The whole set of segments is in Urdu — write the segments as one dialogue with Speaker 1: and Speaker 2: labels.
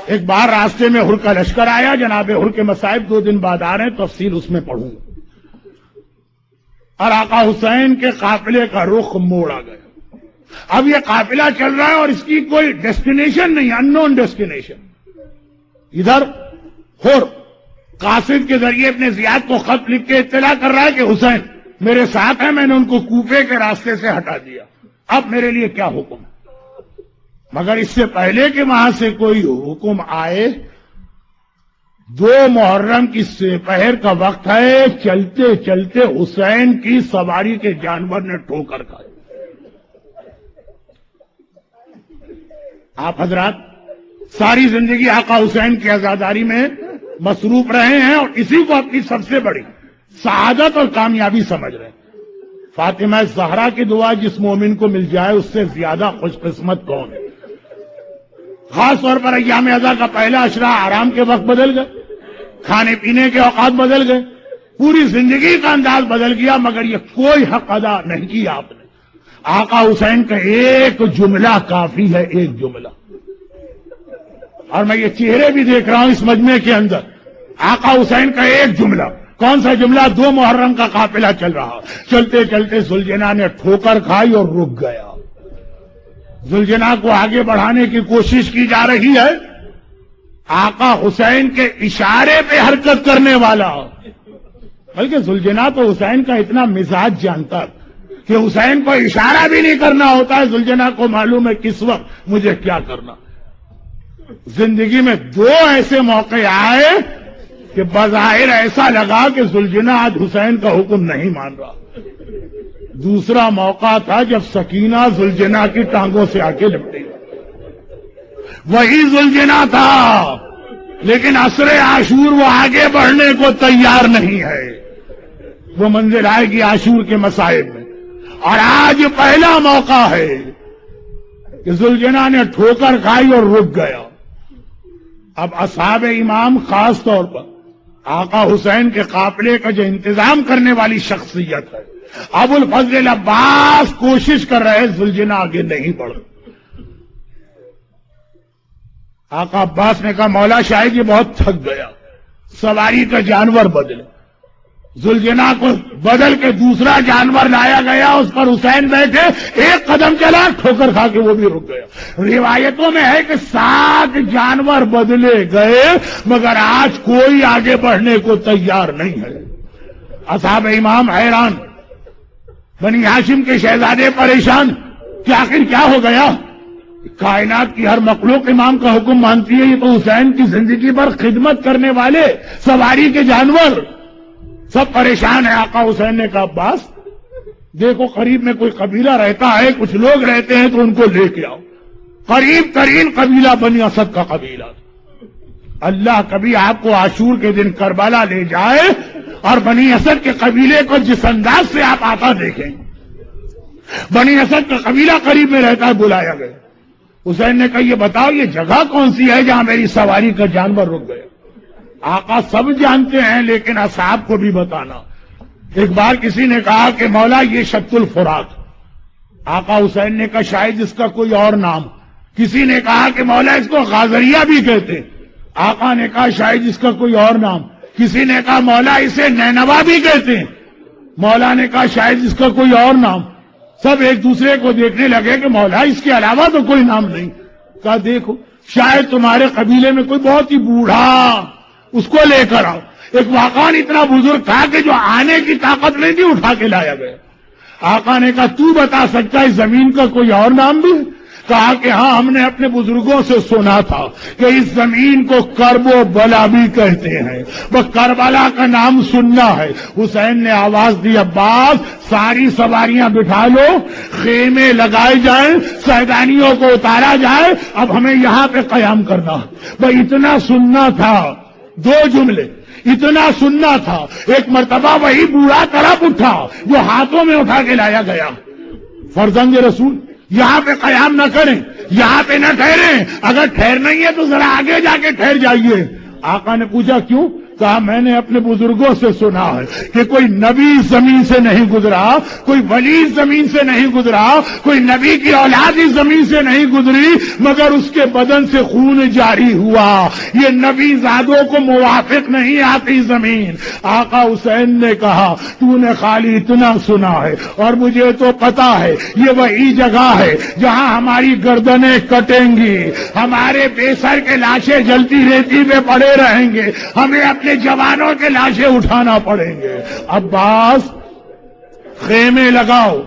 Speaker 1: ایک بار راستے میں ہر کا لشکر آیا، جناب ہر کے مصائب 2 دن بعد آ رہے ہیں، تفصیل اس میں پڑھوں گا، اور آقا حسین کے قافلے کا رخ موڑا گیا۔ اب یہ قافلہ چل رہا ہے اور اس کی کوئی ڈیسٹینیشن نہیں، ان نون ڈیسٹینیشن۔ ادھر ہر قاصد کے ذریعے اپنے زیاد کو خط لکھ کے اطلاع کر رہا ہے کہ حسین میرے ساتھ ہیں، میں نے ان کو کوفے کے راستے سے ہٹا دیا، اب میرے لیے کیا حکم ہے؟ مگر اس سے پہلے کہ وہاں سے کوئی حکم آئے، 2 محرم کی سپہر کا وقت ہے، چلتے چلتے حسین کی سواری کے جانور نے ٹھوکر کھائی۔ آپ حضرات ساری زندگی آقا حسین کی عزاداری میں مصروف رہے ہیں اور اسی کو اپنی سب سے بڑی سعادت اور کامیابی سمجھ رہے ہیں۔ فاطمہ زہرا کی دعا جس مومن کو مل جائے اس سے زیادہ خوش قسمت کون ہے؟ خاص طور پر ایام اضحیٰ کا پہلا عشرہ آرام کے وقت بدل گئے، کھانے پینے کے اوقات بدل گئے، پوری زندگی کا انداز بدل گیا، مگر یہ کوئی حق ادا نہیں کیا آپ نے۔ آقا حسین کا ایک جملہ کافی ہے، ایک جملہ، اور میں یہ چہرے بھی دیکھ رہا ہوں اس مجمع کے اندر۔ آقا حسین کا ایک جملہ، کون سا جملہ؟ 2 محرم کا قافلہ چل رہا، چلتے چلتے ذوالجناح نے ٹھوکر کھائی اور رک گیا۔ ذوالجناح کو آگے بڑھانے کی کوشش کی جا رہی ہے، آقا حسین کے اشارے پہ حرکت کرنے والا، بلکہ ذوالجناح تو حسین کا اتنا مزاج جانتا کہ حسین کو اشارہ بھی نہیں کرنا ہوتا ہے، ذوالجناح کو معلوم ہے کس وقت مجھے کیا کرنا۔ زندگی میں 2 ایسے موقع آئے کہ بظاہر ایسا لگا کہ ذوالجناح آج حسین کا حکم نہیں مان رہا۔ دوسرا موقع تھا جب سکینہ ذوالجناح کی ٹانگوں سے آ کے لپٹی، وہی ذوالجناح تھا، لیکن عصر عاشور وہ آگے بڑھنے کو تیار نہیں ہے۔ وہ منزل آئے گی عاشور کے مصائب میں، اور آج پہلا موقع ہے کہ ذوالجناح نے ٹھوکر کھائی اور رک گیا۔ اب اصحاب امام خاص طور پر آقا حسین کے قافلے کا جو انتظام کرنے والی شخصیت ہے، ابو الفضل عباس کوشش کر رہے ذوالجناح آگے نہیں بڑھ۔ آقا عباس نے کہا مولا شاید یہ بہت تھک گیا، سواری کا جانور بدلے۔ ذوالجناح کو بدل کے دوسرا جانور لایا گیا، اس پر حسین بیٹھے، ایک قدم چلا، ٹھوکر کھا کے وہ بھی رک گیا۔ روایتوں میں ہے کہ 7 جانور بدلے گئے، مگر آج کوئی آگے بڑھنے کو تیار نہیں ہے۔ اصحاب امام حیران، بنی ہاشم کے شہزادے پریشان کہ آخر کیا ہو گیا؟ کائنات کی ہر مخلوق امام کا حکم مانتی ہے، یہ تو حسین کی زندگی پر خدمت کرنے والے سواری کے جانور سب پریشان ہیں۔ آقا حسین نے کہا عباس دیکھو قریب میں کوئی قبیلہ رہتا ہے، کچھ لوگ رہتے ہیں تو ان کو لے کے آؤ۔ قریب ترین قبیلہ بنی اسد کا قبیلہ، اللہ کبھی آپ کو عاشور کے دن کربلا لے جائے اور بنی اسد کے قبیلے کو جس انداز سے آپ آتا دیکھیں۔ بنی اسد کا قبیلہ قریب میں رہتا ہے، بلایا گیا۔ حسین نے کہا یہ بتاؤ یہ جگہ کون سی ہے جہاں میری سواری کا جانور رک گیا؟ آقا سب جانتے ہیں لیکن اصحاب کو بھی بتانا۔ ایک بار کسی نے کہا کہ مولا یہ شط الفرات، آقا حسین نے کہا شاید اس کا کوئی اور نام۔ کسی نے کہا کہ مولا اس کو غازریہ بھی کہتے، آقا نے کہا شاید اس کا کوئی اور نام۔ کسی نے کہا مولا اسے نینوا بھی کہتے ہیں، مولا نے کہا شاید اس کا کوئی اور نام۔ سب ایک دوسرے کو دیکھنے لگے کہ مولا اس کے علاوہ تو کوئی نام نہیں۔ کہا دیکھو شاید تمہارے قبیلے میں کوئی بہت ہی بوڑھا، اس کو لے کر آؤ۔ ایک واقعان اتنا بزرگ تھا کہ جو آنے کی طاقت نہیں تھی اٹھا کے لایا گیا۔ آقا نے کہا تو بتا سکتا ہے اس زمین کا کوئی اور نام بھی؟ کہا کہ ہاں ہم نے اپنے بزرگوں سے سنا تھا کہ اس زمین کو کرب و بلا بھی کہتے ہیں، وہ کربلا کا نام سننا ہے۔ حسین نے آواز دی عباس ساری سواریاں بٹھا لو، خیمے لگائے جائیں، سیدانیوں کو اتارا جائے، اب ہمیں یہاں پہ قیام کرنا۔ وہ اتنا سننا تھا، 2 جملے اتنا سننا تھا۔ ایک مرتبہ وہی بوڑھا طرف اٹھا جو ہاتھوں میں اٹھا کے لایا گیا، فرزند رسول یہاں پہ قیام نہ کریں، یہاں پہ نہ ٹھہریں، اگر ٹھہرنا ہی ہے تو ذرا آگے جا کے ٹھہر جائیے۔ آقا نے پوچھا کیوں؟ کہا میں نے اپنے بزرگوں سے سنا ہے کہ کوئی نبی زمین سے نہیں گزرا، کوئی ولی زمین سے نہیں گزرا، کوئی نبی کی اولاد اس زمین سے نہیں گزری مگر اس کے بدن سے خون جاری ہوا۔ یہ نبی زادوں کو موافق نہیں آتی زمین۔ آقا حسین نے کہا تو نے خالی اتنا سنا ہے اور مجھے تو پتا ہے یہ وہی جگہ ہے جہاں ہماری گردنیں کٹیں گی، ہمارے بے سر کے لاشیں جلتی ریتی میں پڑے رہیں گے، ہمیں اپنے جوانوں کے لاشیں اٹھانا پڑیں گے۔ عباس خیمے لگاؤ،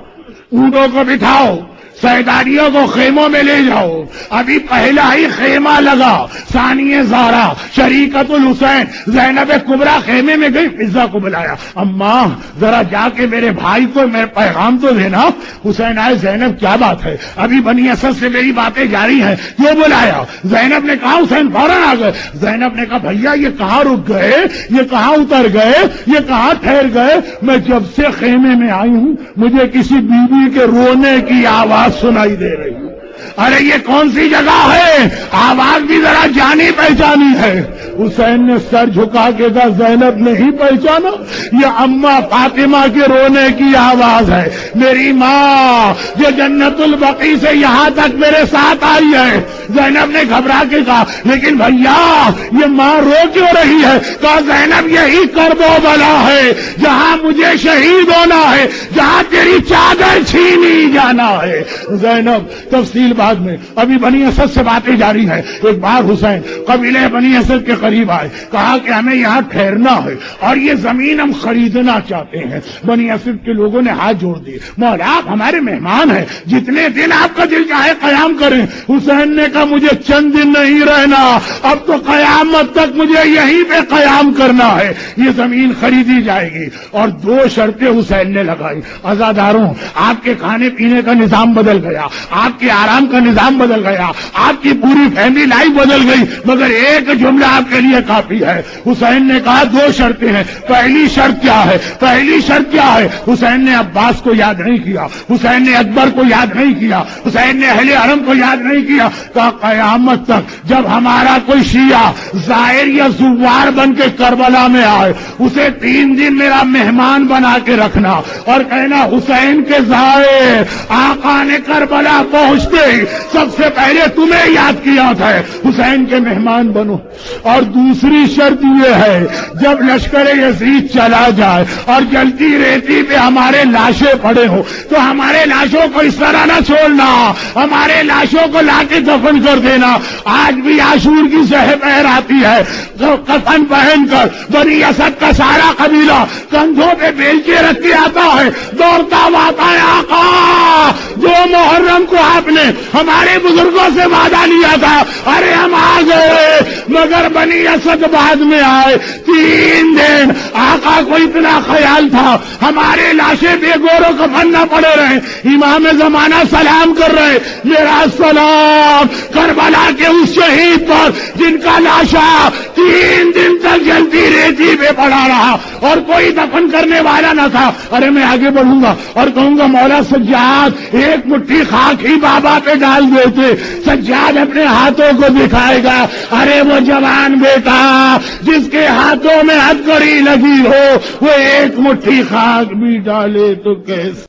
Speaker 1: اونٹوں کو بٹھاؤ، سرداریوں کو خیموں میں لے جاؤ۔ ابھی پہلا ہی خیمہ لگا، ثانیہ زہرا، شریکت الحسین، زینب کبریٰ خیمے میں گئی، فضہ کو بلایا، اماں ذرا جا کے میرے بھائی کو میرے پیغام تو دینا۔ حسین آئے، زینب کیا بات ہے؟ ابھی بنی اسد سے میری باتیں جاری ہیں، کیوں بلایا؟ زینب نے کہا، حسین فوراً آ گئے۔ زینب نے کہا بھیا یہ کہاں رک گئے، یہ کہاں اتر گئے، یہ کہاں ٹھہر گئے؟ میں جب سے خیمے میں آئی ہوں مجھے کسی بیوی کے رونے کی آواز سنائی دے رہی ہے۔ ارے یہ کون سی جگہ ہے؟ آواز بھی ذرا جانی پہچانی ہے۔ حسین نے سر جھکا کے کہا زینب نہیں پہچانا؟ یہ اماں فاطمہ کے رونے کی آواز ہے، میری ماں جو جنت البقیع سے یہاں تک میرے ساتھ آئی ہے۔ زینب نے گھبرا کے کہا لیکن بھیا یہ ماں رو کیوں رہی ہے؟ کہا زینب یہی کرب و بلا ہے جہاں مجھے شہید ہونا ہے، جہاں تیری چادر چھینی جانا ہے۔ زینب تفصیل بعد میں، ابھی بنی اسد سے باتیں جاری ہیں۔ ایک بار حسین قبیلے بنی اسد کے قریب آئے، کہا کہ ہمیں یہاں ٹھہرنا ہے اور یہ زمین ہم خریدنا چاہتے ہیں۔ بنی اسد کے لوگوں نے ہاتھ جوڑ دیے، مولا آپ ہمارے مہمان ہیں، جتنے دن آپ کا دل چاہے قیام کریں۔ حسین نے کہا مجھے چند دن نہیں رہنا، اب تو قیامت تک مجھے یہیں پہ قیام کرنا ہے۔ یہ زمین خریدی جائے گی اور دو شرطیں حسین نے لگائی، عزاداروں آپ کے کھانے پینے کا نظام بدل گیا، آپ کے آرام کا نظام بدل گیا، آپ کی پوری فیملی لائف بدل گئی، مگر ایک جملہ آپ کے لیے کافی ہے۔ حسین نے کہا دو شرطیں ہیں، پہلی شرط کیا ہے؟ پہلی شرط کیا ہے؟ حسین نے عباس کو یاد نہیں کیا، حسین نے اکبر کو یاد نہیں کیا، حسین نے اہل حرم کو یاد نہیں کیا۔ کہا قیامت تک جب ہمارا کوئی شیعہ زائر یا زوار بن کے کربلا میں آئے اسے 3 دن میرا مہمان بنا کے رکھنا اور کہنا حسین کے زائر آقا نے کربلا پہنچتے ہی سب سے پہلے تمہیں یاد کیا تھا، حسین کے مہمان بنو۔ اور دوسری شرط یہ ہے جب لشکر یزید چلا جائے اور جلتی ریتی پہ ہمارے لاشیں پڑے ہو تو ہمارے لاشوں کو اس طرح نہ چھوڑنا، ہمارے لاشوں کو لا کے دفن کر دینا۔ آج بھی عاشور کی سہ پہر آتی ہے تو کفن پہن کر بنی اسد کا سارا قبیلہ کندھوں پہ بیلچے رکھ کے آتا ہے، دوڑتا ہوا آتا ہے آقا جو محرم کو آپ نے ہمارے بزرگوں سے وعدہ لیا تھا، ارے ہم آ گئے مگر بنی اسد بعد میں آئے 3 دن۔ آقا کو اتنا خیال تھا ہمارے لاشیں بے گور و کفن نہ پڑے رہے، امام زمانہ سلام کر رہے، میرا سلام کربلا کے اس شہید پر جن کا لاشا 3 دن تک جلتی ریتی پہ پڑا رہا اور کوئی دفن کرنے والا نہ تھا۔ ارے میں آگے بڑھوں گا اور کہوں گا مولا سجاد ایک مٹھی خاک ہی بابا پہ ڈال دیتے، سجاد اپنے ہاتھوں کو دکھائے گا، ارے وہ جوان بیٹا جس کے ہاتھوں میں ہتھکڑی لگی ہو وہ ایک مٹھی خاک بھی ڈالے تو کیسے